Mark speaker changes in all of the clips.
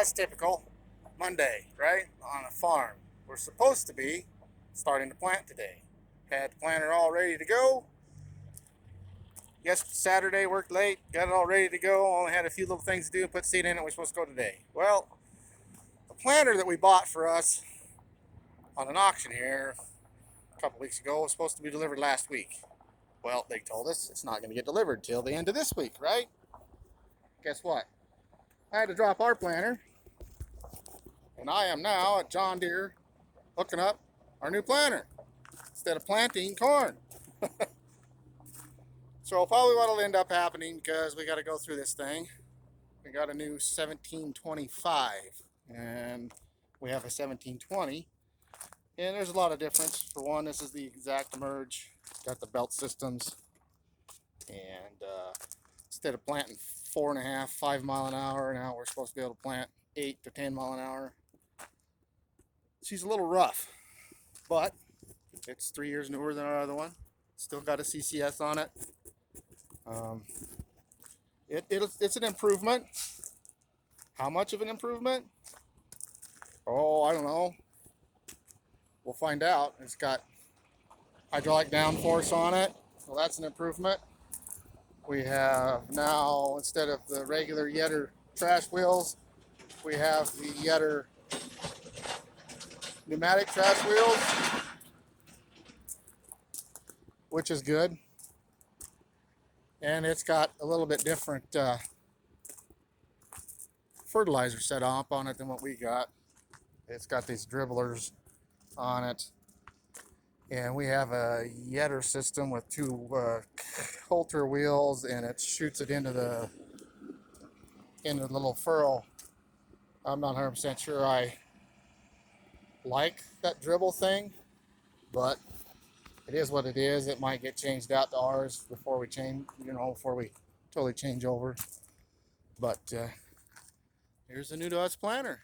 Speaker 1: as typical, Monday, right? On a farm. We're supposed to be starting to plant today. Had the planter all ready to go. Yes, Saturday, worked late, got it all ready to go. Only had a few little things to do, put seed in it. We're supposed to go today. Well, the planter that we bought for us on an auction here a couple weeks ago was supposed to be delivered last week. Well, they told us it's not going to get delivered till the end of this week, right? Guess what? I had to drop our planter, and I am now at John Deere hooking up our new planter instead of planting corn. So probably what will end up happening, because we got to go through this thing, we got a new 1725 and we have a 1720, and there's a lot of difference. For one, this is the exact emerge, got the belt systems, and instead of planting 4.5, 5 mile an hour, now we're supposed to be able to plant 8 to 10 mile an hour. She's a little rough, but it's 3 years newer than our other one. Still got a CCS on it. It's an improvement. How much of an improvement? Oh, I don't know. We'll find out. It's got hydraulic downforce on it, so that's an improvement. We have now, instead of the regular Yetter trash wheels, we have the Yetter pneumatic trash wheels, which is good. And it's got a little bit different fertilizer set up on it than what we got. It's got these dribblers on it, and we have a Yetter system with 2 Coulter wheels, and it shoots it into the little furrow. I'm not 100% sure I like that dribble thing, but it is what it is. It might get changed out to ours before we change, before we totally change over. But here's a new to us planter.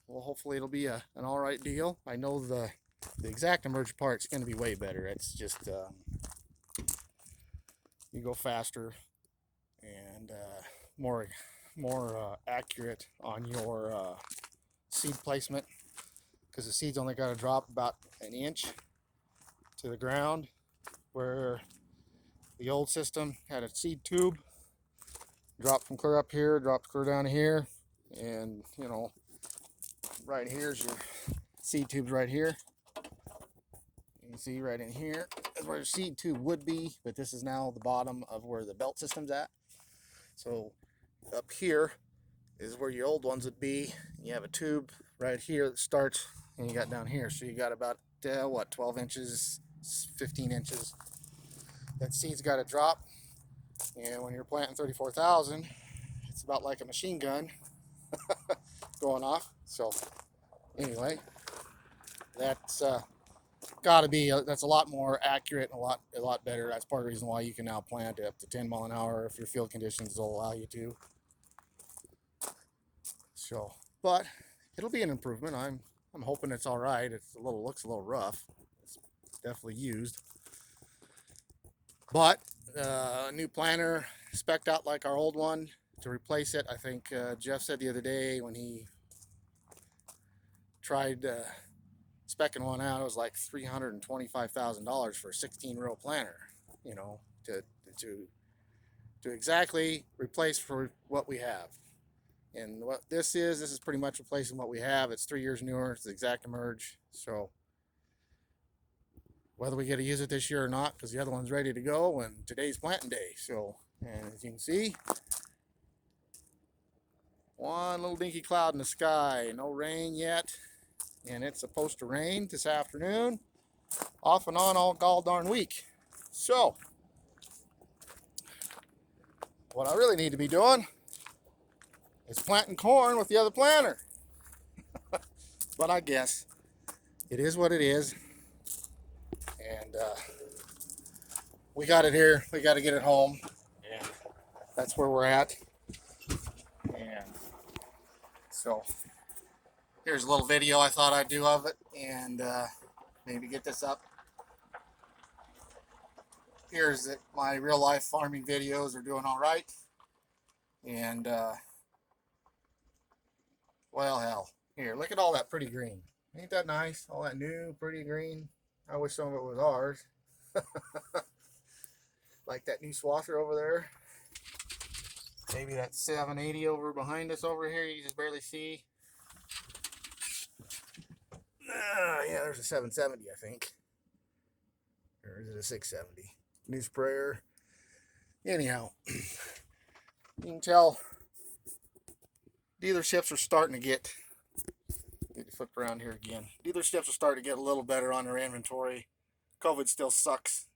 Speaker 1: Well, hopefully it'll be an all right deal. I know the exact emerge part's going to be way better. It's just you go faster and more accurate on your seed placement, because the seed's only got to drop about an inch to the ground, where the old system had a seed tube drop from clear up here, drop clear down here, and right here's your seed tubes right here. You can see right in here is where your seed tube would be, but this is now the bottom of where the belt system's at. So up here is where your old ones would be. You have a tube right here that starts, and you got down here. So you got about 12 inches, 15 inches that seed's got to drop. And when you're planting 34,000, it's about like a machine gun going off. So anyway, that's that's a lot more accurate and a lot better. That's part of the reason why you can now plant up to 10 mile an hour if your field conditions will allow you to. So, but it'll be an improvement. I'm hoping it's all right. Looks a little rough. It's definitely used. But new planter, spec'd out like our old one. To replace it, I think Jeff said the other day when he tried spec'ing one out, it was like $325,000 for a 16-row planter. To exactly replace for what we have. And what this is pretty much replacing what we have. It's 3 years newer. It's the exact emerge. So whether we get to use it this year or not, because the other one's ready to go, and today's planting day. So, and as you can see, one little dinky cloud in the sky. No rain yet, and it's supposed to rain this afternoon, off and on all gall darn week. So what I really need to be doing is planting corn with the other planter. But I guess it is what it is, and we got it here. We got to get it home, and that's where we're at. And so here's a little video I thought I'd do of it, and maybe get this up. Here's it. My real life farming videos are doing all right, and Well, hell. Here, look at all that pretty green. Ain't that nice? All that new pretty green. I wish some of it was ours. Like that new swather over there. Maybe that 780 over behind us over here. You just barely see. Yeah, there's a 770, I think. Or is it a 670? New sprayer. Anyhow, you can tell dealerships are starting to get flip around here again. Dealerships are starting to get a little better on their inventory. COVID still sucks.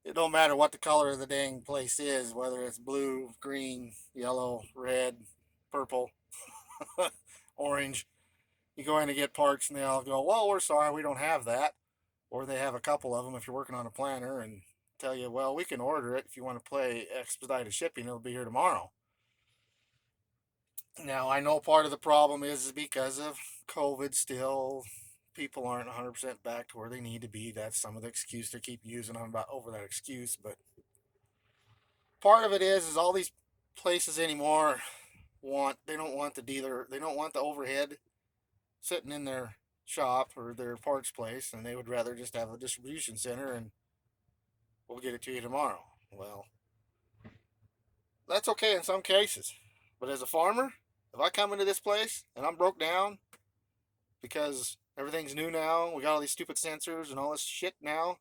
Speaker 1: It don't matter what the color of the dang place is, whether it's blue, green, yellow, red, purple, orange. You go in to get parts and they all go, well, we're sorry, we don't have that. Or they have a couple of them if you're working on a planner and tell you, well, we can order it if you want to play expedited shipping. It'll be here tomorrow. Now, I know part of the problem is because of COVID still. People aren't 100% back to where they need to be. That's some of the excuse they keep using on about over that excuse. But part of it is all these places anymore they don't want the dealer, they don't want the overhead sitting in their shop or their parts place, and they would rather just have a distribution center and we'll get it to you tomorrow. Well, that's okay in some cases. But as a farmer, if I come into this place and I'm broke down because everything's new now, we got all these stupid sensors and all this shit now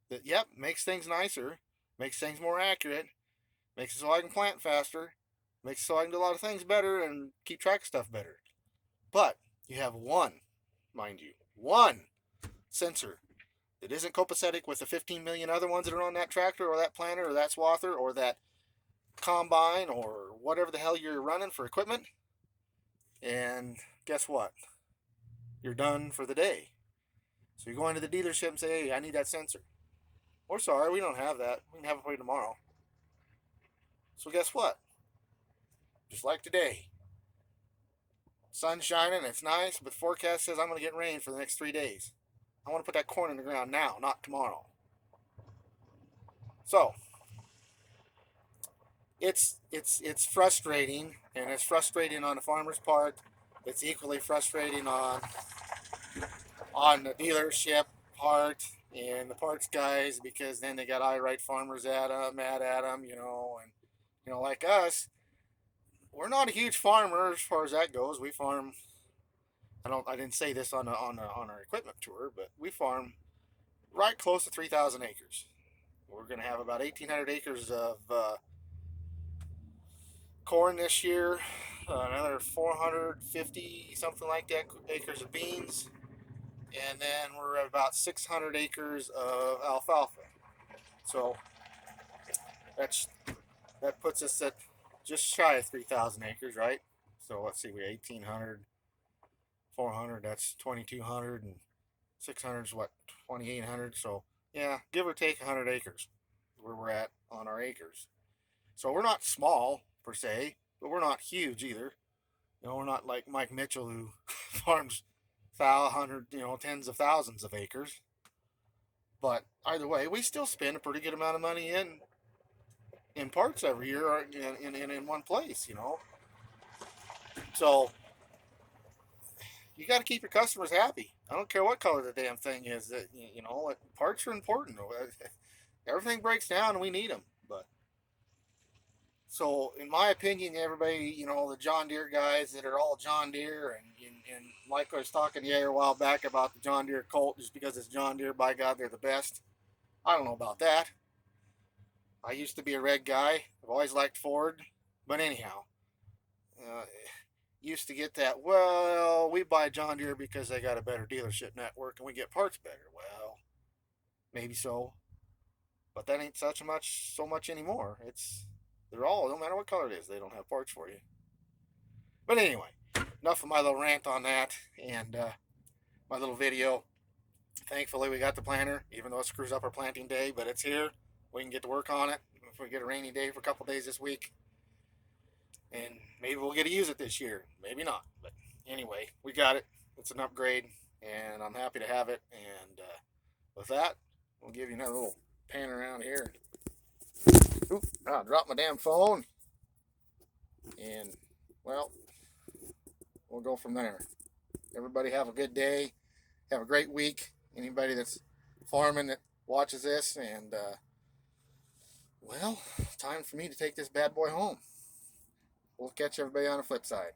Speaker 1: that, yep, makes things nicer, makes things more accurate, makes it so I can plant faster, makes it so I can do a lot of things better and keep track of stuff better. But you have one, mind you, one sensor that isn't copacetic with the 15 million other ones that are on that tractor or that planter or that swather or that combine or whatever the hell you're running for equipment. And guess what? You're done for the day. So you go into the dealership and say, hey, I need that sensor. We're sorry, we don't have that. We can have it for you tomorrow. So guess what? Just like today. Sun's shining, it's nice, but the forecast says I'm going to get rain for the next 3 days. I want to put that corn in the ground now, not tomorrow. So it's frustrating, and it's frustrating on the farmer's part. It's equally frustrating on the dealership part and the parts guys, because then they got irate farmers mad at them, and like us, we're not a huge farmer as far as that goes. We farm. I didn't say this on our equipment tour, but we farm right close to 3,000 acres. We're going to have about 1,800 acres of corn this year, another 450 something like that acres of beans, and then we're at about 600 acres of alfalfa. So that puts us at just shy of 3,000 acres, right? So let's see, we're 1,800, 400, that's 2,200, and 600 is what, 2,800. So yeah, give or take 100 acres where we're at on our acres. So we're not small per se, but we're not huge either. We're not like Mike Mitchell, who farms 100, tens of thousands of acres. But either way, we still spend a pretty good amount of money in parts every year in one place, So you got to keep your customers happy. I don't care what color the damn thing is. That parts are important. Everything breaks down and we need them. But so, in my opinion, everybody, the John Deere guys that are all John Deere, and like I was talking to you a while back about the John Deere Colt, just because it's John Deere, by God, they're the best. I don't know about that. I used to be a red guy. I've always liked Ford. But anyhow, used to get that, well, we buy John Deere because they got a better dealership network and we get parts better. Well, maybe so. But that ain't so much anymore. They're all, no matter what color it is, they don't have parts for you. But anyway, enough of my little rant on that and my little video. Thankfully, we got the planter, even though it screws up our planting day, but it's here. We can get to work on it. If we get a rainy day for a couple days this week, and maybe we'll get to use it this year. Maybe not. But anyway, we got it. It's an upgrade, and I'm happy to have it. And with that, we'll give you another little pan around here. Oop, I dropped my damn phone. And, well, we'll go from there. Everybody have a good day. Have a great week. Anybody that's farming that watches this, and well, time for me to take this bad boy home. We'll catch everybody on the flip side.